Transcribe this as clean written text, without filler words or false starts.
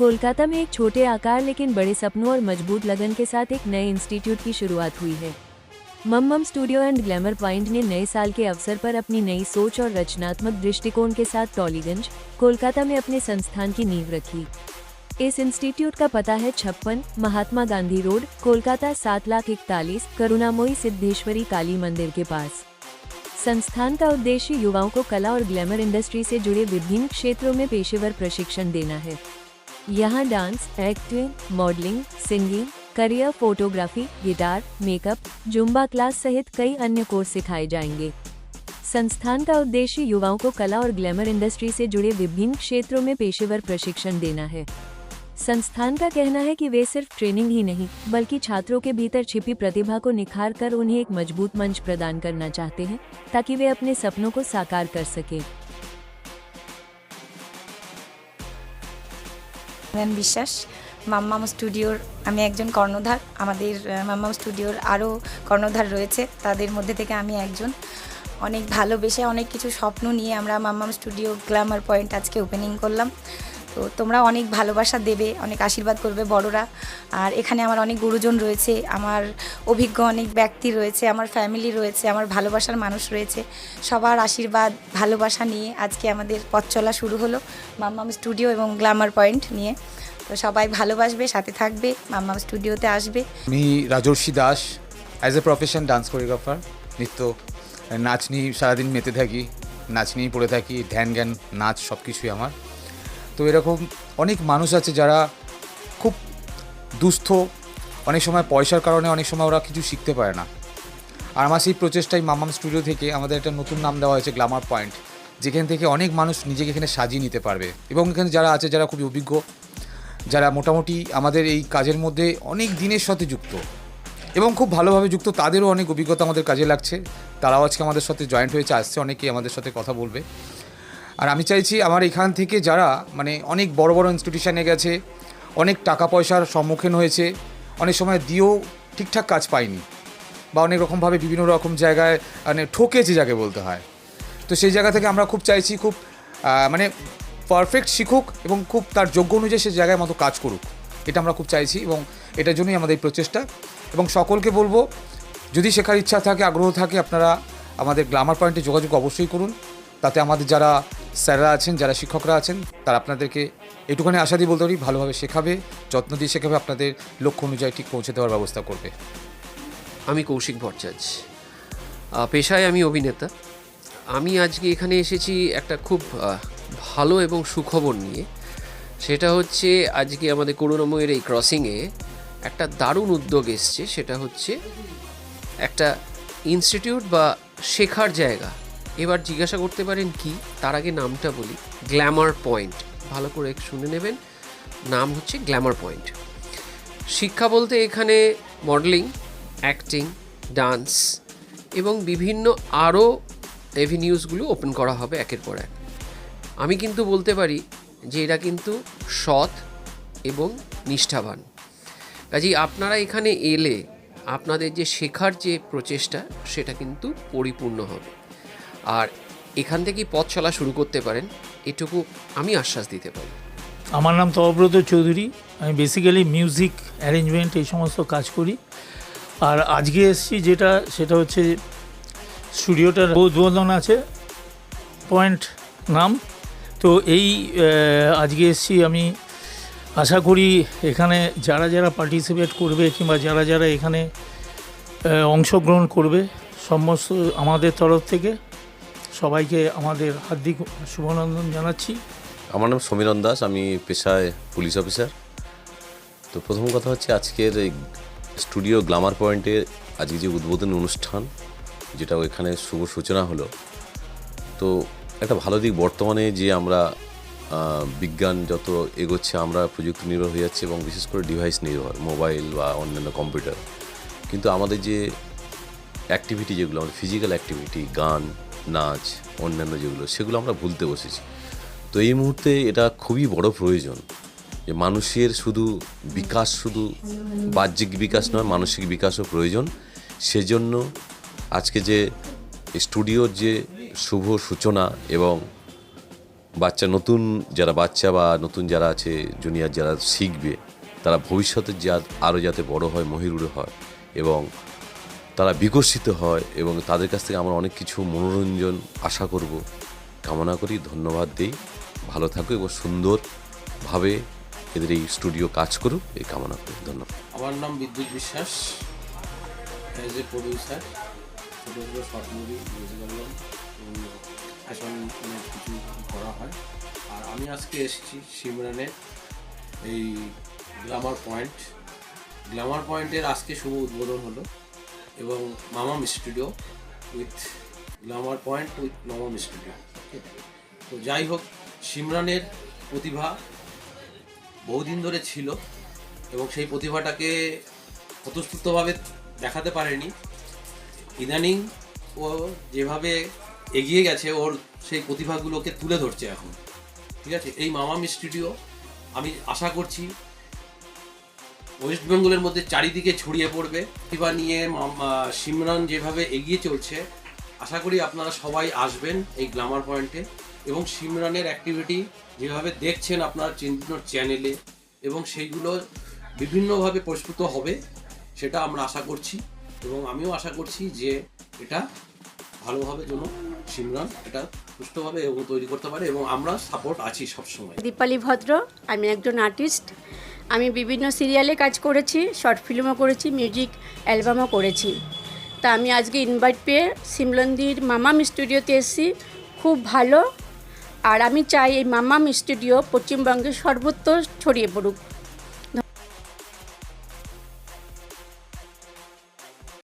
कोलकाता में एक छोटे आकार लेकिन बड़े सपनों और मजबूत लगन के साथ एक नए इंस्टीट्यूट की शुरुआत हुई है। मम स्टूडियो एंड ग्लैमर पॉइंट ने नए साल के अवसर पर अपनी नई सोच और रचनात्मक दृष्टिकोण के साथ टॉलीगंज, कोलकाता में अपने संस्थान की नींव रखी। इस इंस्टीट्यूट का पता है 56 महात्मा गांधी रोड, कोलकाता 7,41,000, करुणामयी सिद्धेश्वरी काली मंदिर के पास। संस्थान का उद्देश्य युवाओं को कला और ग्लैमर इंडस्ट्री से जुड़े विभिन्न क्षेत्रों में पेशेवर प्रशिक्षण देना है। यहाँ dance, acting, modelling, singing, career photography, guitar, makeup, Zumba class सहित कई अन्य कोर्स सिखाए जाएंगे। संस्थान का उद्देश्य युवाओं को कला और ग्लैमर इंडस्ट्री से जुड़े विभिन्न क्षेत्रों में पेशेवर प्रशिक्षण देना है। संस्थान का कहना है कि वे सिर्फ ट्रेनिंग ही नहीं, बल्कि छात्रों के भीतर छिपी प्रतिभा को निखार कर उन्हें एक मजबूत मंच प्रदान करना चाहते हैं, ताकि वे अपने सपनों को साकार कर सकें। বিশ্বাস মাম্মাম স্টুডিওর আমি একজন কর্ণধার। আমাদের মাম্মাম স্টুডিওর আরও কর্ণধার রয়েছে, তাদের মধ্যে থেকে আমি একজন। অনেক ভালোবেসে অনেক কিছু স্বপ্ন নিয়ে আমরা মাম্মাম স্টুডিও গ্ল্যামার পয়েন্ট আজকে ওপেনিং করলাম। তো তোমরা অনেক ভালোবাসা দেবে, অনেক আশীর্বাদ করবে বড়রা। আর এখানে আমার অনেক গুরুজন রয়েছে, আমার অভিজ্ঞ অনেক ব্যক্তি রয়েছে, আমার ফ্যামিলি রয়েছে, আমার ভালোবাসার মানুষ রয়েছে। সবার আশীর্বাদ ভালোবাসা নিয়ে আজকে আমাদের পথ চলা শুরু হলো মাম্মাম স্টুডিও এবং গ্ল্যামার পয়েন্ট নিয়ে। তো সবাই ভালোবাসবে, সাথে থাকবে, মাম্মাম স্টুডিওতে আসবে। আমি Rajarshi Das, as a profession dance choreographer, নৃত্য নাচ নিয়ে সারাদিন মেতে থাকি, নাচ নিয়েই পড়ে থাকি, ধ্যান জ্ঞান নাচ সব কিছুই আমার। তো এরকম অনেক মানুষ আছে যারা খুব দুস্থ, অনেক সময় পয়সার কারণে অনেক সময় ওরা কিছু শিখতে পারে না। আর আমার সেই প্রচেষ্টাই মাম্মাম স্টুডিও থেকে আমাদের একটা নতুন নাম দেওয়া হয়েছে গ্ল্যামার পয়েন্ট, যেখান থেকে অনেক মানুষ নিজেকে এখানে সাজিয়ে নিতে পারবে। এবং এখানে যারা আছে, যারা খুবই অভিজ্ঞ, যারা মোটামুটি আমাদের এই কাজের মধ্যে অনেক দিনের সাথে যুক্ত এবং খুব ভালোভাবে যুক্ত, তাদেরও অনেক অভিজ্ঞতা আমাদের কাজে লাগছে। তারাও আজকে আমাদের সাথে জয়েন্ট হয়েছে, আসছে, অনেকেই আমাদের সাথে কথা বলবে। আর আমি চাইছি আমার এখান থেকে যারা অনেক বড় বড় ইনস্টিটিউশনে গেছে, অনেক টাকা পয়সার সম্মুখীন হয়েছে, অনেক সময় দিয়েও ঠিকঠাক কাজ পায়নি, বা অনেক রকমভাবে বিভিন্ন রকম জায়গায় ঠকেছে যাকে বলতে হয়। তো সেই জায়গা থেকে আমরা খুব চাইছি খুব পারফেক্ট শিখুক এবং খুব তার যোগ্য অনুযায়ী সে জায়গায় মতো কাজ করুক, এটা আমরা খুব চাইছি। এবং এটার জন্যই আমাদের এই প্রচেষ্টা। এবং সকলকে বলবো, যদি শেখার ইচ্ছা থাকে, আগ্রহ থাকে, আপনারা আমাদের গ্ল্যামার পয়েন্টে যোগাযোগ অবশ্যই করুন। তাতে আমাদের যারা স্যাররা আছেন, যারা শিক্ষকরা আছেন, তারা আপনাদেরকে এটুখানি আশা দিয়ে বলতে পারি, ভালোভাবে শেখাবে, যত্ন দিয়ে শেখাবে, আপনাদের লক্ষ্য অনুযায়ী ঠিক পৌঁছে দেওয়ার ব্যবস্থা করবে। আমি কৌশিক ভট্টাচার্য, পেশায় আমি অভিনেতা। আমি আজকে এখানে এসেছি একটা খুব ভালো এবং সুখবর নিয়ে। সেটা হচ্ছে আজকে আমাদের করুণাময়ের এই ক্রসিংয়ে একটা দারুণ উদ্যোগ এসছে। সেটা হচ্ছে একটা ইনস্টিটিউট বা শেখার জায়গা। এবার জিজ্ঞাসা করতে পারেন কি, তার আগে নামটা বলি, গ্ল্যামার পয়েন্ট। ভালো করে শুনে নেবেন, নাম হচ্ছে গ্ল্যামার পয়েন্ট। শিক্ষা বলতে এখানে মডেলিং, অ্যাক্টিং, ডান্স এবং বিভিন্ন আরও এভিনিউজগুলো ওপেন করা হবে একের পর এক। আমি কিন্তু বলতে পারি যে এরা কিন্তু সৎ এবং নিষ্ঠাবান। কাজেই আপনারা এখানে এলে আপনাদের যে শেখার যে প্রচেষ্টা, সেটা কিন্তু পরিপূর্ণ হবে। আর এখান থেকেই পথ চলা শুরু করতে পারেন, এটুকু আমি আশ্বাস দিতে পারি। আমার নাম তপব্রত চৌধুরী। আমি বেসিক্যালি মিউজিক অ্যারেঞ্জমেন্ট এই সমস্ত কাজ করি। আর আজকে এসেছি সেটা হচ্ছে স্টুডিওটার উদ্বোধন আছে, পয়েন্ট নাম। তো এই আজকে এসেছি। আমি আশা করি এখানে যারা যারা পার্টিসিপেট করবে কিংবা যারা যারা এখানে অংশগ্রহণ করবে, সমস্ত আমাদের তরফ থেকে সবাইকে আমাদের হার্দিক শুভনন্দন জানাচ্ছি। আমার নাম সমীরণ দাস, আমি পেশায় পুলিশ অফিসার। তো প্রথম কথা হচ্ছে আজকের এই স্টুডিও গ্ল্যামার পয়েন্টে আজকে যে উদ্বোধনী অনুষ্ঠান, যেটা এখানে শুভ সূচনা হলো। তো একটা ভালো দিক, বর্তমানে যে আমরা বিজ্ঞান যত এগোচ্ছে, আমরা প্রযুক্তি নির্ভর হয়ে যাচ্ছে এবং বিশেষ করে ডিভাইস নির্ভর, মোবাইল বা অন্যান্য কম্পিউটার। কিন্তু আমাদের যে অ্যাক্টিভিটি, যেগুলো আমাদের ফিজিক্যাল অ্যাক্টিভিটি, গান, নাচ, অন্যান্য যেগুলো, সেগুলো আমরা ভুলতে বসেছি। তো এই মুহূর্তে এটা খুবই বড় প্রয়োজন যে মানুষের শুধু বিকাশ, শুধু বাহ্যিক বিকাশ নয়, মানসিক বিকাশও প্রয়োজন। সেজন্য আজকে যে স্টুডিওর যে শুভ সূচনা এবং নতুন যারা বাচ্চা বা নতুন যারা আছে জুনিয়র যারা শিখবে, তারা ভবিষ্যতে আরও যাতে বড় হয়, মহিরুহ হয় এবং তারা বিকশিত হয়, এবং তাদের কাছ থেকে আমরা অনেক কিছু মনোরঞ্জন আশা করব, কামনা করি। ধন্যবাদ দিই। ভালো থাকুক এবং সুন্দরভাবে এদের এই স্টুডিও কাজ করুক, এই কামনা করি। ধন্যবাদ। আমার নাম বিদ্যুৎ বিশ্বাস। অ্যাজ এ প্রডিউসার, ছোটো ছোটো শর্ট মুভি, মিউজিক্যাল এবং ফ্যাশন অনেক কিছু করা হয়। আর আমি আজকে এসেছি সিমরানের এই গ্ল্যামার পয়েন্টের আজকে শুভ উদ্বোধন হলো, এবং মামাম studio with Glamour point with Mamam studio. তো যাই হোক, সিমরানের প্রতিভা বহুদিন ধরে ছিল এবং সেই প্রতিভাটাকে স্বতঃস্ফূর্তভাবে দেখাতে পারেনি। ইদানিং ও যেভাবে এগিয়ে গেছে, ওর সেই প্রতিভাগুলোকে তুলে ধরছে এখন। ঠিক আছে, এই মামাম স্টুডিও আমি আশা করছি ওয়েস্ট বেঙ্গলের মধ্যে চারিদিকে ছড়িয়ে পড়বে। প্রতিভা নিয়ে সিমরান যেভাবে এগিয়ে চলছে, আশা করি আপনারা সবাই আসবেন এই গ্ল্যামার পয়েন্টে, এবং সিমরানের অ্যাক্টিভিটি যেভাবে দেখছেন আপনার চিন্তন চ্যানেলে, এবং সেইগুলো বিভিন্নভাবে প্রস্ফুট হবে, সেটা আমরা আশা করছি। এবং আমিও আশা করছি যে এটা ভালোভাবে যেন সিমরান এটা সুষ্ঠুভাবে এবং তৈরি করতে পারে, এবং আমরা সাপোর্ট আছি সবসময়। দীপালি ভদ্র, আমি একজন আর্টিস্ট। আমি বিভিন্ন সিরিয়ালে কাজ করেছি, শর্ট ফিল্মও করেছি, মিউজিক অ্যালবামও করেছি। তা আমি আজকে ইনভাইট পেয়ে সিমলন্দির মামাম স্টুডিওতে এসেছি, খুব ভালো। আর আমি চাই এই মামাম স্টুডিও পশ্চিমবঙ্গে সর্বত্র ছড়িয়ে পড়ুক।